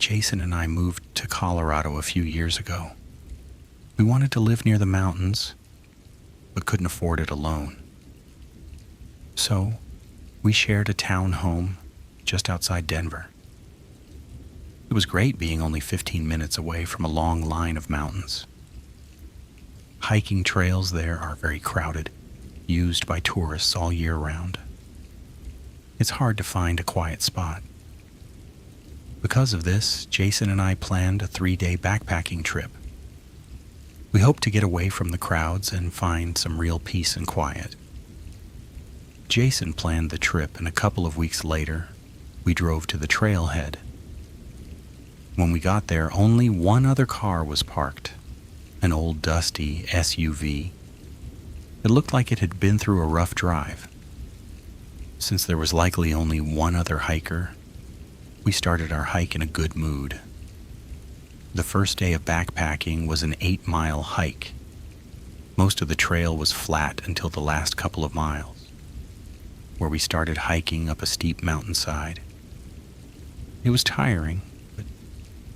Jason and I moved to Colorado a few years ago. We wanted to live near the mountains, but couldn't afford it alone. So, we shared a town home just outside Denver. It was great being only 15 minutes away from a long line of mountains. Hiking trails there are very crowded, used by tourists all year round. It's hard to find a quiet spot. Because of this, Jason and I planned a 3-day backpacking trip. We hoped to get away from the crowds and find some real peace and quiet. Jason planned the trip, and a couple of weeks later, we drove to the trailhead. When we got there, only one other car was parked, an old dusty SUV. It looked like it had been through a rough drive. Since there was likely only one other hiker, we started our hike in a good mood. The first day of backpacking was an 8-mile hike. Most of the trail was flat until the last couple of miles, where we started hiking up a steep mountainside. It was tiring, but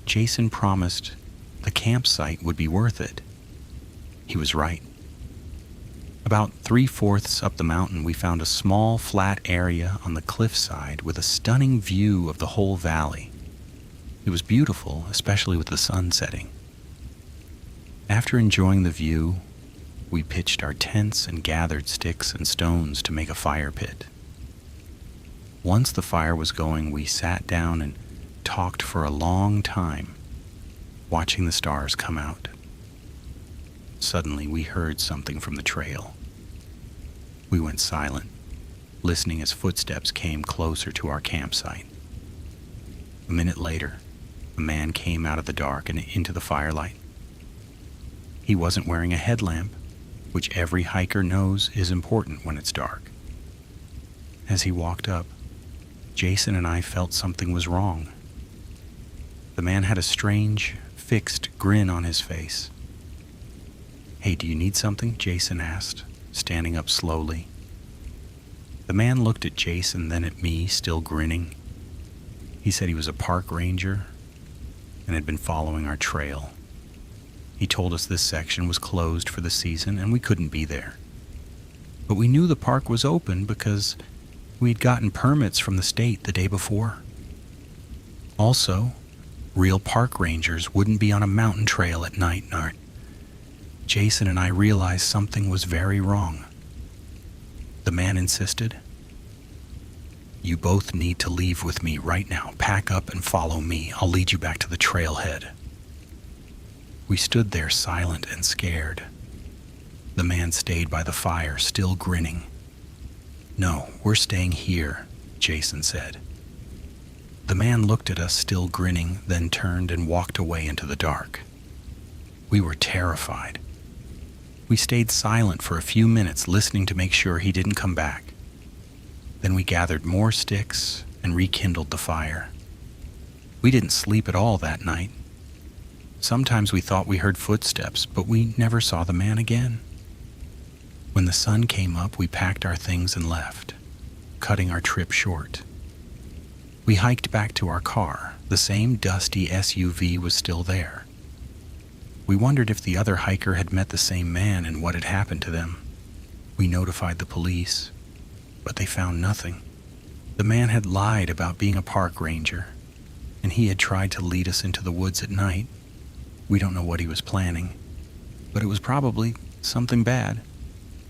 Jason promised the campsite would be worth it. He was right. About 3/4 up the mountain, we found a small, flat area on the cliffside with a stunning view of the whole valley. It was beautiful, especially with the sun setting. After enjoying the view, we pitched our tents and gathered sticks and stones to make a fire pit. Once the fire was going, we sat down and talked for a long time, watching the stars come out. Suddenly, we heard something from the trail. We went silent, listening as footsteps came closer to our campsite. A minute later, a man came out of the dark and into the firelight. He wasn't wearing a headlamp, which every hiker knows is important when it's dark. As he walked up, Jason and I felt something was wrong. The man had a strange, fixed grin on his face. "Hey, do you need something?" Jason asked, standing up slowly. The man looked at Jason, then at me, still grinning. He said he was a park ranger and had been following our trail. He told us this section was closed for the season and we couldn't be there. But we knew the park was open because we'd gotten permits from the state the day before. Also, real park rangers wouldn't be on a mountain trail at night. Jason and I realized something was very wrong. The man insisted, "You both need to leave with me right now. Pack up and follow me. I'll lead you back to the trailhead." We stood there silent and scared. The man stayed by the fire, still grinning. "No, we're staying here," Jason said. The man looked at us, still grinning, then turned and walked away into the dark. We were terrified. We stayed silent for a few minutes, listening to make sure he didn't come back. Then we gathered more sticks and rekindled the fire. We didn't sleep at all that night. Sometimes we thought we heard footsteps, but we never saw the man again. When the sun came up, we packed our things and left, cutting our trip short. We hiked back to our car. The same dusty SUV was still there. We wondered if the other hiker had met the same man and what had happened to them. We notified the police, but they found nothing. The man had lied about being a park ranger, and he had tried to lead us into the woods at night. We don't know what he was planning, but it was probably something bad.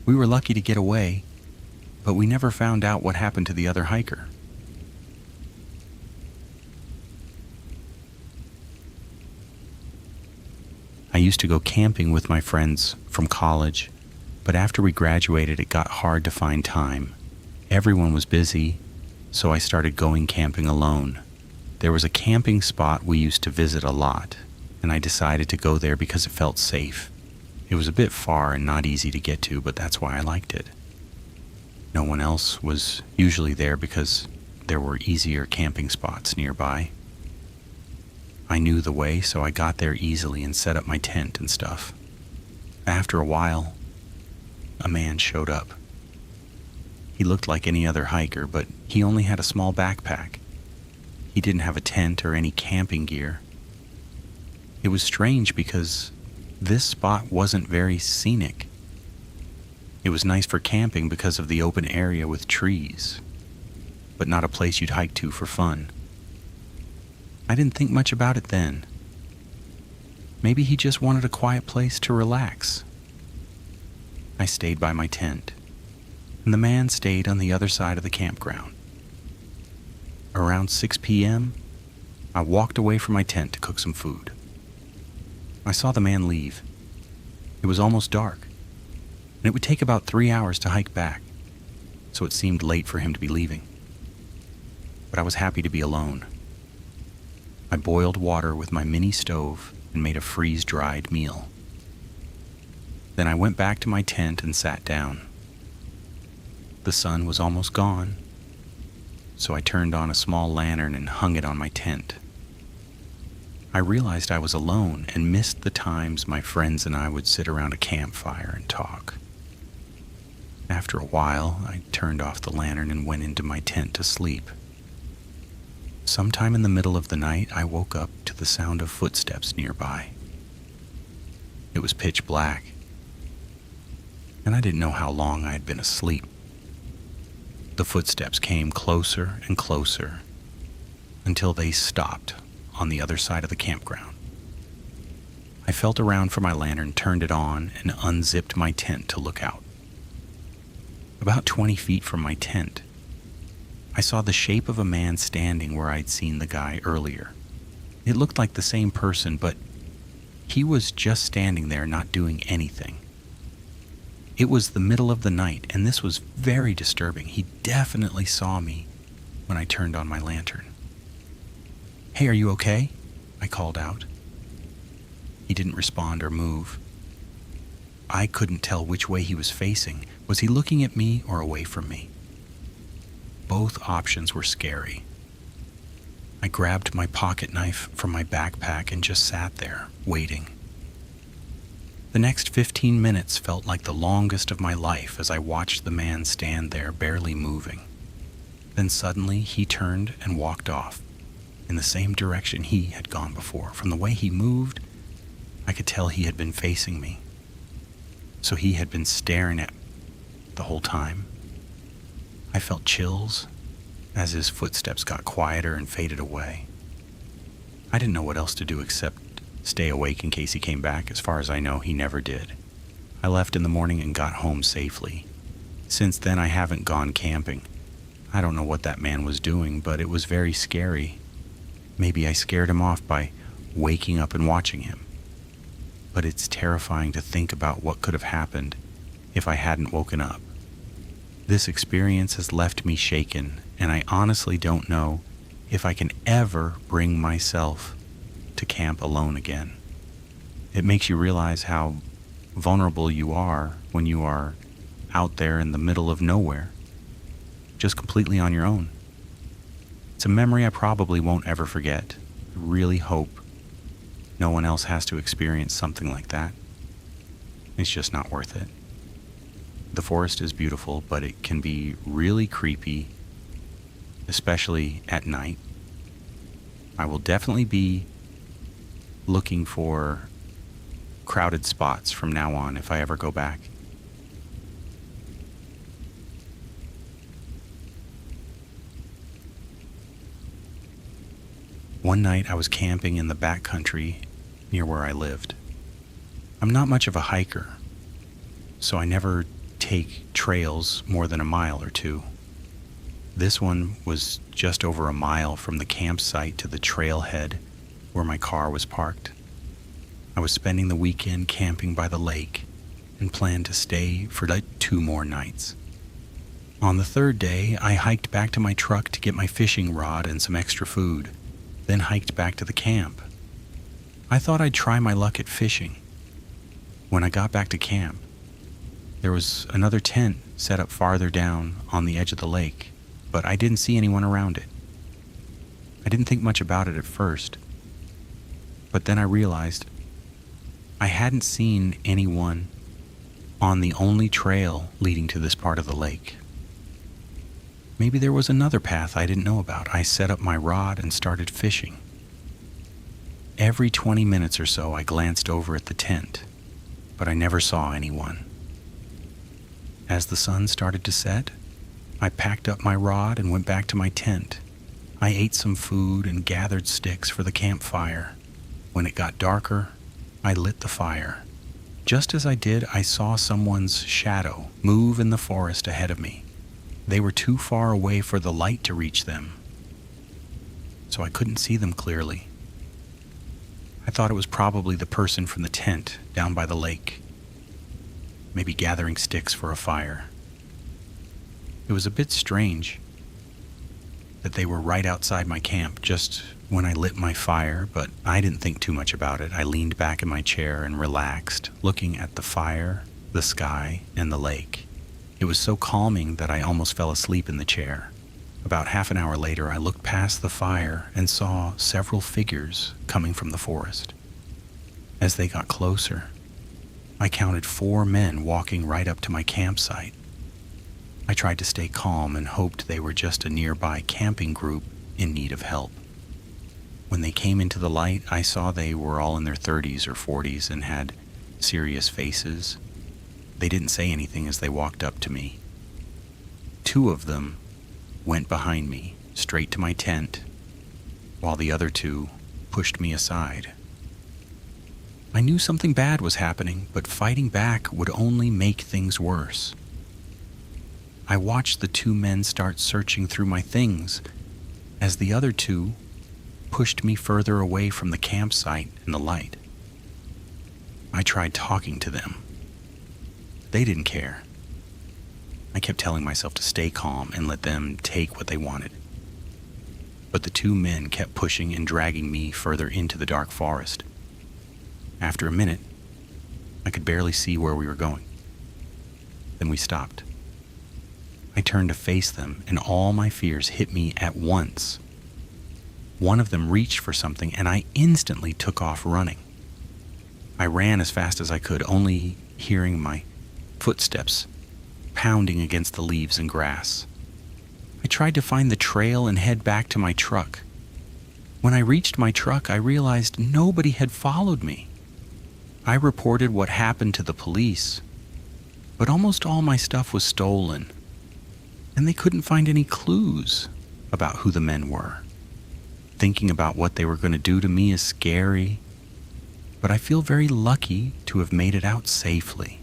We were lucky to get away, but we never found out what happened to the other hiker. I used to go camping with my friends from college, but after we graduated, it got hard to find time. Everyone was busy, so I started going camping alone. There was a camping spot we used to visit a lot, and I decided to go there because it felt safe. It was a bit far and not easy to get to, but that's why I liked it. No one else was usually there because there were easier camping spots nearby. I knew the way, so I got there easily and set up my tent and stuff. After a while, a man showed up. He looked like any other hiker, but he only had a small backpack. He didn't have a tent or any camping gear. It was strange because this spot wasn't very scenic. It was nice for camping because of the open area with trees, but not a place you'd hike to for fun. I didn't think much about it then. Maybe he just wanted a quiet place to relax. I stayed by my tent, and the man stayed on the other side of the campground. Around 6 p.m., I walked away from my tent to cook some food. I saw the man leave. It was almost dark, and it would take about 3 hours to hike back, so it seemed late for him to be leaving. But I was happy to be alone. I boiled water with my mini stove and made a freeze-dried meal. Then I went back to my tent and sat down. The sun was almost gone, so I turned on a small lantern and hung it on my tent. I realized I was alone and missed the times my friends and I would sit around a campfire and talk. After a while, I turned off the lantern and went into my tent to sleep. Sometime in the middle of the night, I woke up to the sound of footsteps nearby. It was pitch black, and I didn't know how long I had been asleep. The footsteps came closer and closer until they stopped on the other side of the campground. I felt around for my lantern, turned it on, and unzipped my tent to look out. About 20 feet from my tent, I saw the shape of a man standing where I'd seen the guy earlier. It looked like the same person, but he was just standing there not doing anything. It was the middle of the night, and this was very disturbing. He definitely saw me when I turned on my lantern. "Hey, are you okay?" I called out. He didn't respond or move. I couldn't tell which way he was facing. Was he looking at me or away from me? Both options were scary. I grabbed my pocket knife from my backpack and just sat there, waiting. The next 15 minutes felt like the longest of my life as I watched the man stand there, barely moving. Then suddenly he turned and walked off, in the same direction he had gone before. From the way he moved, I could tell he had been facing me. So he had been staring at me the whole time. I felt chills as his footsteps got quieter and faded away. I didn't know what else to do except stay awake in case he came back. As far as I know, he never did. I left in the morning and got home safely. Since then, I haven't gone camping. I don't know what that man was doing, but it was very scary. Maybe I scared him off by waking up and watching him. But it's terrifying to think about what could have happened if I hadn't woken up. This experience has left me shaken, and I honestly don't know if I can ever bring myself to camp alone again. It makes you realize how vulnerable you are when you are out there in the middle of nowhere, just completely on your own. It's a memory I probably won't ever forget. I really hope no one else has to experience something like that. It's just not worth it. The forest is beautiful, but it can be really creepy, especially at night. I will definitely be looking for crowded spots from now on if I ever go back. One night I was camping in the backcountry near where I lived. I'm not much of a hiker, so I never take trails more than a mile or two. This one was just over a mile from the campsite to the trailhead where my car was parked. I was spending the weekend camping by the lake and planned to stay for like 2 more nights. On the 3rd day, I hiked back to my truck to get my fishing rod and some extra food, then hiked back to the camp. I thought I'd try my luck at fishing. When I got back to camp, there was another tent set up farther down on the edge of the lake, but I didn't see anyone around it. I didn't think much about it at first, but then I realized I hadn't seen anyone on the only trail leading to this part of the lake. maybe there was another path I didn't know about. I set up my rod and started fishing. Every 20 minutes or so, I glanced over at the tent, but I never saw anyone. As the sun started to set, I packed up my rod and went back to my tent. I ate some food and gathered sticks for the campfire. When it got darker, I lit the fire. Just as I did, I saw someone's shadow move in the forest ahead of me. They were too far away for the light to reach them, so I couldn't see them clearly. I thought it was probably the person from the tent down by the lake, maybe gathering sticks for a fire. It was a bit strange that they were right outside my camp just when I lit my fire, but I didn't think too much about it. I leaned back in my chair and relaxed, looking at the fire, the sky, and the lake. It was so calming that I almost fell asleep in the chair. About half an hour later, I looked past the fire and saw several figures coming from the forest. As they got closer, I counted 4 men walking right up to my campsite. I tried to stay calm and hoped they were just a nearby camping group in need of help. When they came into the light, I saw they were all in their 30s or 40s and had serious faces. They didn't say anything as they walked up to me. 2 of them went behind me, straight to my tent, while the other 2 pushed me aside. I knew something bad was happening, but fighting back would only make things worse. I watched the 2 men start searching through my things as the other 2 pushed me further away from the campsite and the light. I tried talking to them. They didn't care. I kept telling myself to stay calm and let them take what they wanted. But the 2 men kept pushing and dragging me further into the dark forest. After a minute, I could barely see where we were going. Then we stopped. I turned to face them, and all my fears hit me at once. One of them reached for something, and I instantly took off running. I ran as fast as I could, only hearing my footsteps pounding against the leaves and grass. I tried to find the trail and head back to my truck. When I reached my truck, I realized nobody had followed me. I reported what happened to the police, but almost all my stuff was stolen, and they couldn't find any clues about who the men were. Thinking about what they were going to do to me is scary, but I feel very lucky to have made it out safely.